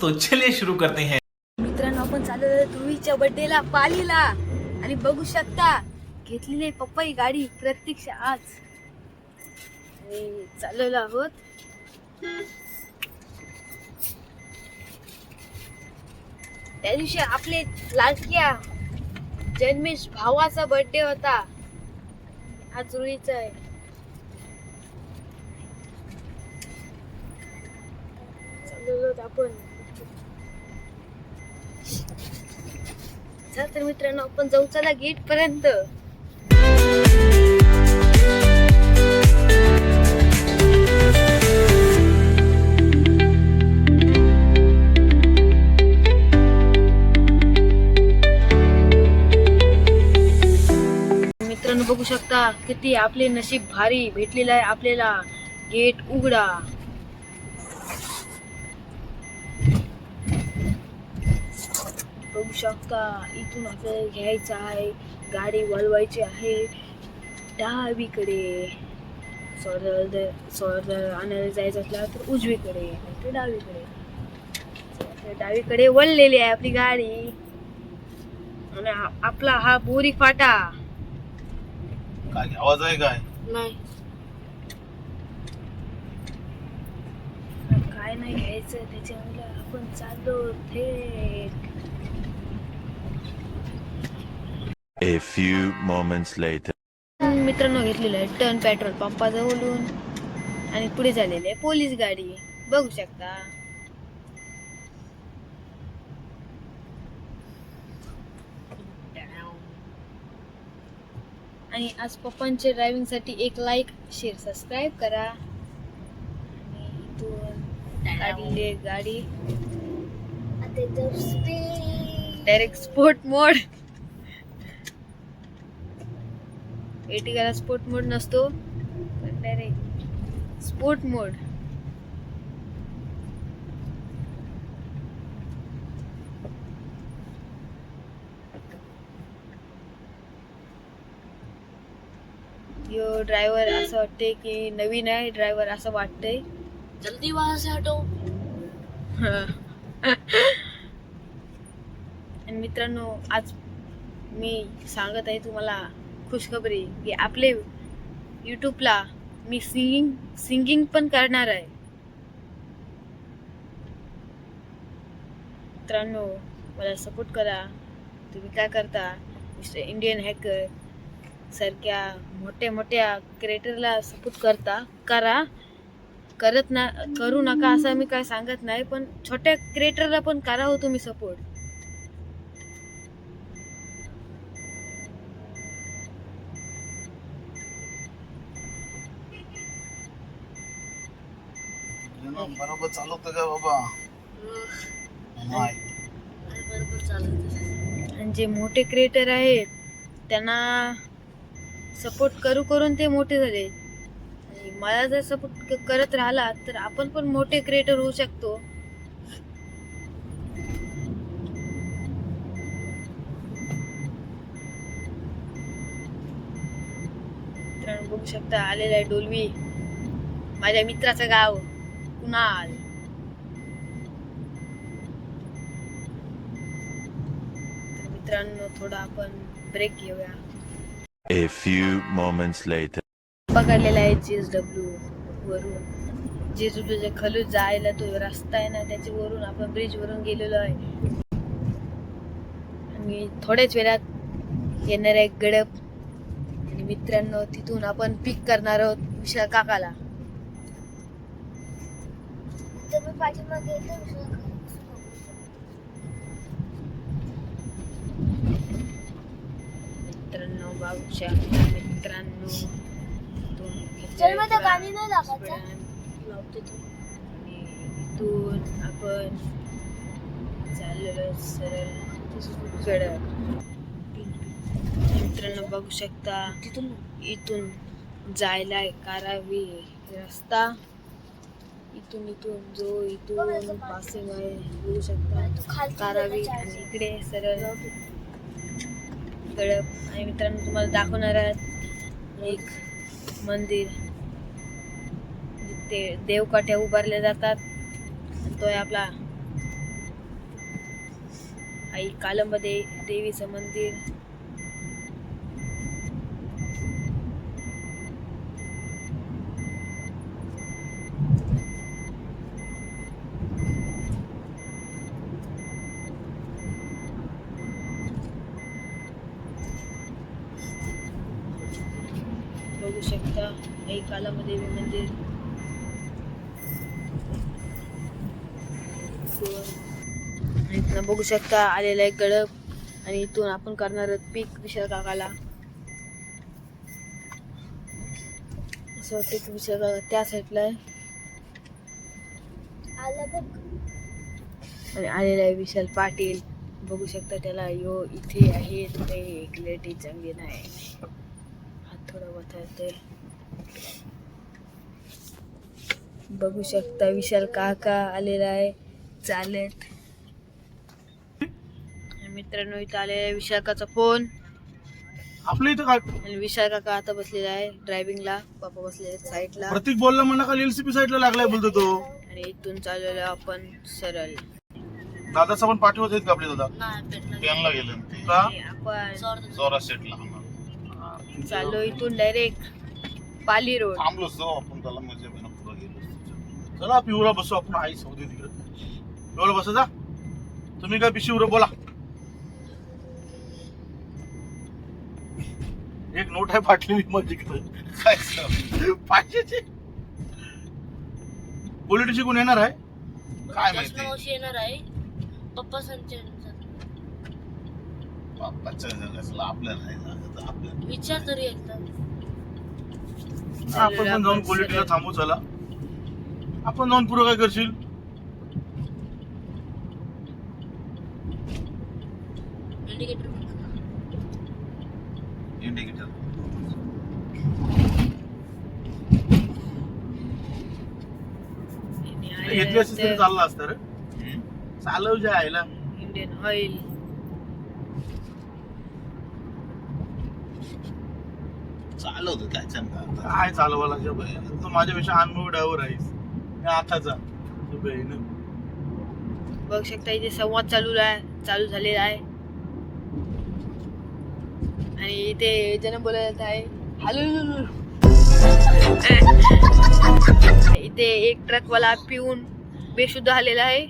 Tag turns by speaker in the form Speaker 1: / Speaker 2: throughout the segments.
Speaker 1: तो चलिए शुरू करते हैं।
Speaker 2: मित्रांनो, आपण चाललो ध्रुवीच्या बर्थडेला पालीला आणि बघू शकता घेतलेली पप्पा ही गाडी प्रत्यक्ष आज चाललेलो आहोत. त्या दिवशी आपले लाडक्या जन्मेश भावाचा बर्थडे होता. आज ध्रुवीचा आहे. चाललेलो आपण. तर मित्रांनो, आपण जाऊ चला गेट पर्यंत. मित्रांनो, बघू शकता किती आपले नशीब भारी भेटलेलं आहे आपल्याला. गेट उघडा. बघू शकता इथून आपल्याला घ्यायचं आहे, गाडी वळवायची आहे डावीकडे. सोडर आणायला जायचं असला तर उजवीकडे, तर डावीकडे. डावीकडे वळलेली आहे आपली गाडी. आणि आपला हा बोरी फाटा.
Speaker 1: काय आवाज आहे काय?
Speaker 2: नाही, काय नाही घ्यायचं त्याच्यामुळे आपण चाललो थेट.
Speaker 3: A few moments later.
Speaker 2: मित्रांनो, घेतलेलं आहे टर्न पेट्रोल पंपाजवळून आणि पुढे झालेली आहे पोलीस गाडी. बघू शकता. आणि आज पप्पांच्या ड्रायव्हिंग साठी एक लाईक, शेअर, सबस्क्राईब करा. आणि इथून काढलेली आहे गाडी डायरेक्ट स्पोर्ट मोड. एटिगाला स्पोर्ट मोड नसतो, पण डायरेक्ट स्पोर्ट मोड. यो ड्रायव्हर असं वाटतंय की नवीन आहे. ड्रायव्हर असं वाटतंय. जल्दी वहां से हटो. आणि मित्रांनो, आज मी सांगत आहे तुम्हाला खुशखबरी की आपले यूट्यूबला मी सिंगिंग पण करणार आहे. मित्रांनो, मला सपोर्ट करा. तुम्ही काय करता? मिस्टर इंडियन हॅकर सारख्या मोठ्या क्रिएटरला सपोर्ट करा. करू नका असं मी काय सांगत नाही, पण छोट्या क्रिएटरला पण करा हो तुम्ही सपोर्ट.
Speaker 1: बरोबर चालवतं का बाबा? नाही.
Speaker 2: आणि जे मोठे क्रिएटर आहेत त्यांना सपोर्ट करून ते मोठे झाले. आणि मला जर सपोर्ट करत राहिला तर आपण पण मोठे क्रिएटर होऊ शकतो. मित्रांनो, बघू शकता आलेला आहे डोलवी. माझ्या मित्राचं गाव कुणाल. तर मित्रांनो, थोडा आपण ब्रेक घेऊया.
Speaker 3: A few moments later.
Speaker 2: पकडलेला आहे JSW वरून. JSWच्या खाली जायला तो रस्ता आहे ना, त्याच्यावरून आपण ब्रिज वरून गेलेलो आहे. आणि थोड्याच वेळात येणार आहे गडप. आणि मित्रांनो, तिथून आपण पिक करणार आहोत विशाल काकाला. मित्रांनो, बाबूच्या मित्रांनो, गाणी नाही लावते तू. आणि इथून आपण चाललेलो सरळ गडप. मित्रांनो, बघू शकता इथून जायला कारावी रस्ता. इथून पासिंग आहे, बघू शकता कारावी. आणि इकडे सरळ गडप. आणि मित्रांनो, तुम्हाला दाखवणार आहे एक मंदिर. ते देवकाठ्या उभारले जातात. तो आहे आपला आई कालंबा देवीचं मंदिर. बघू शकता आई कालंबा देवी मंदिर. इथनं बघू शकता आलेला एक गडप आणि इथून आपण करणार आहोत पीक विशाल काकाला. असं वाटतं की विशाल काका त्या साईडला आहे आणि आलेला आहे विशाल पाटील. बघू शकता त्याला यो इथे आहे ते एक लेटी चांगली नाही. हात थोडा वथाळतोय. बघू शकता विशाल काका आलेला आहे चालत. मित्रांनो इथं आलेला आहे विशाल काकाचा फोन
Speaker 1: आपल्या इथं काय
Speaker 2: आणि विशाल काका आता बसलेला आहे ड्रायव्हिंगला. पप्पा बसलेले साईडला
Speaker 1: प्रतीक बोलला म्हणा का एलसीपी साईडला लागलाय बोलतो तो.
Speaker 2: आणि इथून चाललेलो आपण सरळ.
Speaker 1: दादाचा पण पाठवत आहेत का आपले दादा? पेनला गेले का
Speaker 2: आणि आपण
Speaker 1: जोरा सेटला
Speaker 2: चाललो इथून डायरेक्ट पाली रोड.
Speaker 1: थांबलोच तो आपण त्याला मजा पुढे गेलो. चला पिवळा बसू आपण. आई सौदी तिकडे पिवळा बसा जा. तुम्ही काय पिशिवर बोला. एक नोट आहे फाटलेली माझ्याकडे. काय पाचशेची पॉलिटिशियन कोण येणार आहे काय माहिती.
Speaker 2: येणार आहे पप्पा संचय
Speaker 1: आपल्याला आपल्याला
Speaker 2: विचार तरी एकदा.
Speaker 1: आपण पण जाऊन क्वालिटीला थांबू. चला आपण जाऊन पुढं काय करशील. इंडिकेटर घेतली असती तरी चाललं असतं रे. चालव जे आहे ना
Speaker 2: इंडियन ऑइल.
Speaker 1: चालवतो त्याच्यानं काय चालवायला तू माझ्यापेक्षा अनुभव ड्रायव्हर आहेस. आताचा
Speaker 2: बघू शकता इथे संवाद चालू झालेला आहे आणि इथे जण बोलत आहे हॅलो. इथे एक ट्रकवाला पिऊन बेशुद्ध आलेला आहे.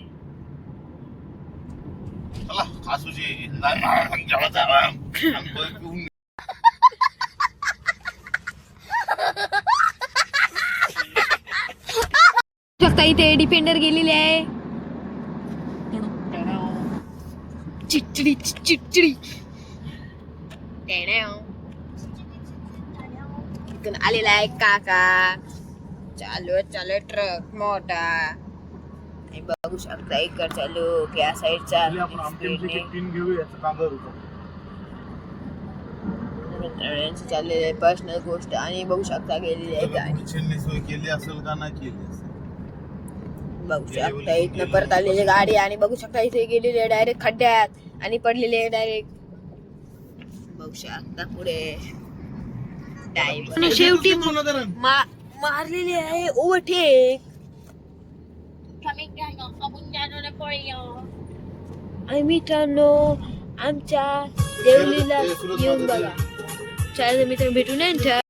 Speaker 1: चला कासूची
Speaker 2: शकता इथे डिफेंडर गेलेले आहे. चिडचिडी चिडचिडी. इथून आलेला आहे काका. चालू ट्रक मोठा. बघू शकता इकडचा लोक या साईडचा चाललेली आहे पर्सनल गोष्ट. आणि बघू शकता गेलेली आहे गाडी.
Speaker 1: सोय केली असेल का नाही केली असेल.
Speaker 2: बघू शकता इथनं परत आलेली गाडी आणि बघू शकता इथे गेलेली आहे डायरेक्ट खड्ड्यात आणि पडलेली आहे डायरेक्ट. बघू शकता पुढे आणि शेवटी मारलेली आहे ओव्हरटेक. आणि मित्रांनो आमच्या देवलीला येऊन बघा. चालेल मित्रांनो भेटू नये.